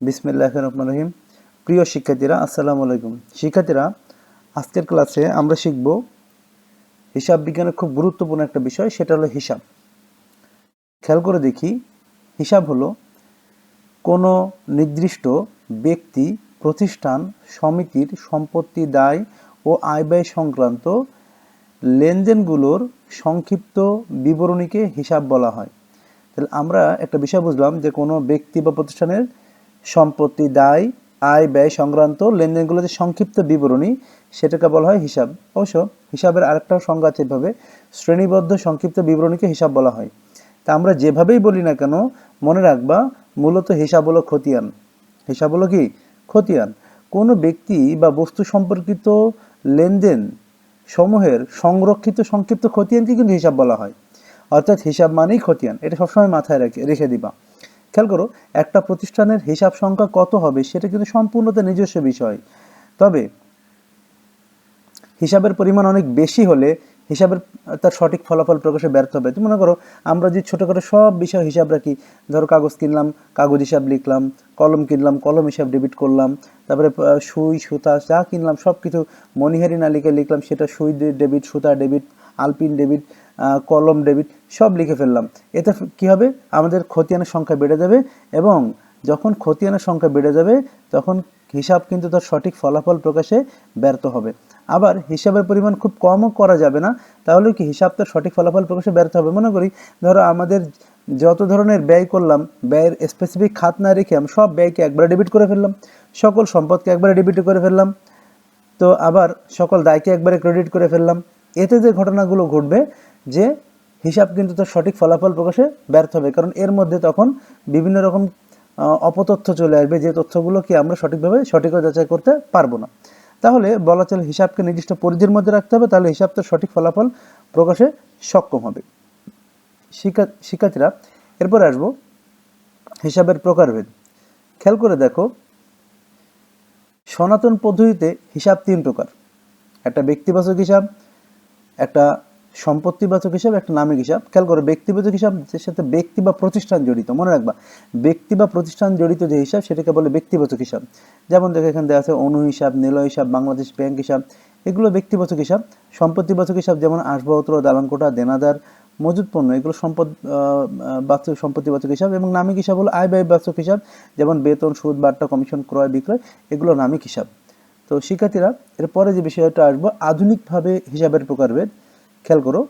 বিসমিল্লাহির রহমানির রহিম। প্রিয় শিক্ষার্থীরা, আসসালামু আলাইকুম। শিক্ষার্থীরা, আজকের ক্লাসে আমরা শিখব হিসাব বিজ্ঞানের খুব গুরুত্বপূর্ণ একটা বিষয়, সেটা হলো হিসাব। খেয়াল করে দেখি, হিসাব হলো কোনো নির্দিষ্ট ব্যক্তি, প্রতিষ্ঠান, সমিতির সম্পত্তি, দায় ও আয় ব্যয় সংক্রান্ত লেনদেনগুলোর সংক্ষিপ্ত বিবরণীকে হিসাব বলা হয়। তাহলে আমরা একটা বিষয় বুঝলাম যে কোনো ব্যক্তি বা প্রতিষ্ঠানের সম্পত্তি, দায়, আয় ব্যয় সংক্রান্ত লেনদেনগুলো যে সংক্ষিপ্ত বিবরণী, সেটাকে বলা হয় হিসাব। অবশ্য হিসাবের আরেকটা সংজ্ঞা আছে, এভাবে শ্রেণীবদ্ধ সংক্ষিপ্ত বিবরণীকে হিসাব বলা হয়। তা আমরা যেভাবেই বলি না কেন, মনে রাখবা মূলত হিসাব হলো খতিয়ান। হিসাব হলো কি? খতিয়ান। কোনো ব্যক্তি বা বস্তু সম্পর্কিত লেনদেন সমূহের সংরক্ষিত সংক্ষিপ্ত খতিয়ানকে কিন্তু হিসাব বলা হয়। অর্থাৎ হিসাব মানেই খতিয়ান, এটা সবসময় মাথায় রেখে দিবা। খেয়াল করো, একটা প্রতিষ্ঠানের হিসাব সংখ্যা কত হবে সেটা কিন্তু সম্পূর্ণ তার নিজস্ব বিষয়। তবে হিসাবের পরিমাণ অনেক বেশি হলে হিসাবের তার সঠিক ফলাফল প্রকাশে ব্যর্থ হবে। তুমি মনে করো, আমরা যে ছোটোখাটো সব বিষয় হিসাব রাখি, ধরো কাগজ কিনলাম, কাগজ হিসাব লিখলাম, কলম কিনলাম, কলম হিসাব ডেবিট করলাম, তারপরে সুই সুতা যা কিনলাম সব কিছু মনিহারি না লিখলাম, সেটা সুই ডেবিট, সুতা ডেবিট, আলপিন ডেবিট, কলম ডেবিট সব লিখে ফেললাম। এতে কী হবে? আমাদের খতিয়ানের সংখ্যা বেড়ে যাবে, এবং যখন খতিয়ানের সংখ্যা বেড়ে যাবে তখন হিসাব কিন্তু তার সঠিক ফলাফল প্রকাশে ব্যর্থ হবে। আবার হিসাবের পরিমাণ খুব কমও করা যাবে না, তাহলে কি হিসাব তার সঠিক ফলাফল প্রকাশে ব্যর্থ হবে। মনে করি, ধরো আমাদের যত ধরনের ব্যয় করলাম, ব্যয়ের স্পেসিফিক খাত না রেখে আমি সব ব্যয়কে একবারে ডেবিট করে ফেললাম, সকল সম্পদকে একবারে ডেবিট করে ফেললাম, তো আবার সকল দায়কে একবারে ক্রেডিট করে ফেললাম। এতে যে ঘটনাগুলো ঘটবে, যে হিসাব কিন্তু তার সঠিক ফলাফল প্রকাশে ব্যর্থ হবে, কারণ এর মধ্যে তখন বিভিন্ন রকম অপতথ্য চলে আসবে, যে তথ্যগুলোকে আমরা সঠিকভাবে সঠিকভাবে যাচাই করতে পারবো না। তাহলে বলা চলে হিসাবকে নির্দিষ্ট পরিধির মধ্যে রাখতে হবে, তাহলে হিসাব তার সঠিক ফলাফল প্রকাশে সক্ষম হবে। শিক্ষার্থীরা, এরপর আসবো হিসাবের প্রকারভেদ। খেয়াল করে দেখো, সনাতন পদ্ধতিতে হিসাব 3 প্রকার: একটা ব্যক্তিবাচক হিসাব, একটা সম্পত্তিবাচক হিসাব, একটা নামিক হিসাব। খেয়াল করো, ব্যক্তিবাচক হিসাব যে সাথে ব্যক্তি বা প্রতিষ্ঠান জড়িত, মনে রাখবা ব্যক্তি বা প্রতিষ্ঠান জড়িত যে হিসাব সেটাকে বলে ব্যক্তিবাচক হিসাব। যেমন দেখো, এখানে দেওয়া আছে অনু হিসাব, নিলয় হিসাব, বাংলাদেশ ব্যাংক হিসাব, এগুলো ব্যক্তিবাচক হিসাব। সম্পত্তিবাচক হিসাব যেমন আসবাবপত্র, দালানকোঠা, দেনাদার, মজুদ পণ্য, এগুলো সম্পত্তিবাচক হিসাব। এবং নামিক হিসাব হলো আয় ব্যয়বাচক হিসাব, যেমন বেতন, সুদ, বাট্টা, কমিশন, ক্রয় বিক্রয়, এগুলো নামিক হিসাব। তো শিক্ষার্থীরা, এরপরে যে বিষয়টা আসবো আধুনিকভাবে হিসাবের প্রকারভেদ। খেয়াল করো,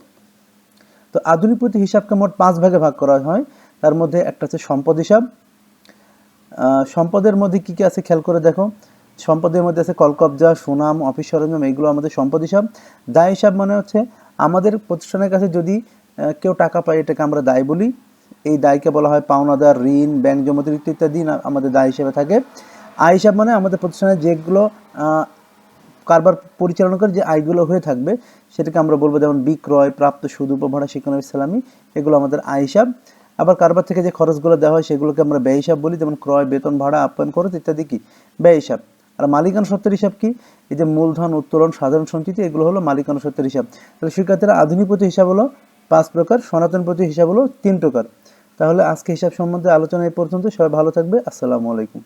তো আধুনিক পদ্ধতি হিসাবকে মোট 5 ভাগে ভাগ করা হয়। তার মধ্যে একটা হচ্ছে সম্পদ হিসাব। সম্পদের মধ্যে কি কি আছে খেয়াল করে দেখো, সম্পদের মধ্যে আছে কলকবজা, সুনাম, অফিস সরঞ্জাম, এইগুলো আমাদের সম্পদ হিসাব। দায় হিসাব মানে হচ্ছে আমাদের প্রতিষ্ঠানের কাছে যদি কেউ টাকা পায়, এটাকে আমরা দায় বলি। এই দায়কে বলা হয় পাওনাদার, ঋণ, ব্যাংক জমাতি ইত্যাদি আমাদের দায় হিসেবে থাকে। আয় হিসাব মানে আমাদের প্রতিষ্ঠানে যেগুলো কারবার পরিচালনা করে যে আয়গুলো হয়ে থাকবে, সেটাকে আমরা বলবো যেমন বিক্রয়, প্রাপ্ত সুদ, উপভাড়া, শিক্ষানবিশ সালামি, এগুলো আমাদের আয় হিসাব। আবার কারবার থেকে যে খরচগুলো দেওয়া হয় সেগুলোকে আমরা ব্যয় হিসাব বলি, যেমন ক্রয়, বেতন, ভাড়া, আপ্যায়ন খরচ ইত্যাদি কি ব্যয় হিসাব। আর মালিকানা সত্ত্বের হিসাব কি? এই যে মূলধন, উত্তোলন, সাধারণ সঞ্চিতি, এগুলো হলো মালিকানা সত্ত্বের হিসাব। তাহলে শিক্ষার্থীরা, আধুনিক পদ্ধতি হিসাব হলো 5 প্রকার, সনাতন পদ্ধতি হিসাব হলো 3 প্রকার। তাহলে আজকে হিসাব সম্বন্ধে আলোচনা এই পর্যন্ত। সবাই ভালো থাকবে। আসসালামু আলাইকুম।